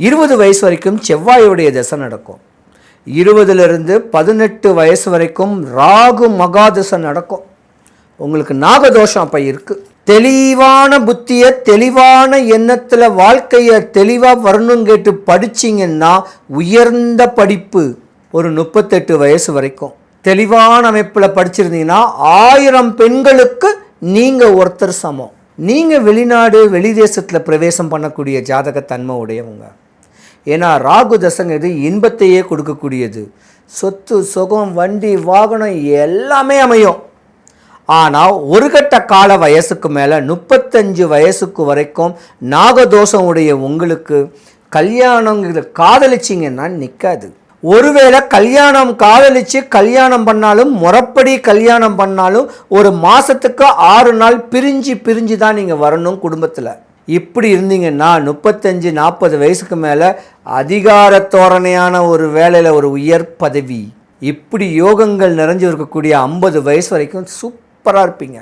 20 வயசு வரைக்கும் செவ்வாயுடைய தசை நடக்கும். 20லிருந்து 18 வயசு வரைக்கும் ராகு மகாதசை நடக்கும். உங்களுக்கு நாகதோஷம் அப்போ இருக்குது. தெளிவான புத்தியை தெளிவான எண்ணத்தில் வாழ்க்கையை தெளிவாக வரணும் கேட்டு படிச்சிங்கன்னா உயர்ந்த படிப்பு ஒரு 38 வயசு வரைக்கும் தெளிவான அமைப்பில் படிச்சிருந்தீங்கன்னா 1000 பெண்களுக்கு நீங்கள் ஒருத்தர் சமம். நீங்கள் வெளிநாடு வெளி தேசத்தில் பிரவேசம் பண்ணக்கூடிய ஜாதகத்தன்மை உடையவங்க. ஏன்னா ராகு தசைங்கிறது இன்பத்தையே கொடுக்கக்கூடியது. சொத்து சுகம் வண்டி வாகனம் எல்லாமே அமையும். ஆனால் ஒரு கட்ட கால வயசுக்கு மேலே 35 வயசுக்கு வரைக்கும் நாகதோஷம் உடைய உங்களுக்கு கல்யாணங்கிறது காதலிச்சிங்கன்னா நிற்காது. ஒருவேளை கல்யாணம் காதலிச்சு கல்யாணம் பண்ணாலும் முறைப்படி கல்யாணம் பண்ணாலும் ஒரு மாதத்துக்கு 6 நாள் பிரிஞ்சு தான் நீங்கள் வரணும் குடும்பத்தில். இப்படி இருந்தீங்கன்னா 35-40 வயசுக்கு மேலே அதிகார தோரணையான ஒரு வேலையில் ஒரு உயர் பதவி, இப்படி யோகங்கள் நிறைஞ்சு இருக்கக்கூடிய 50 வயசு வரைக்கும் சூப்பராக இருப்பீங்க.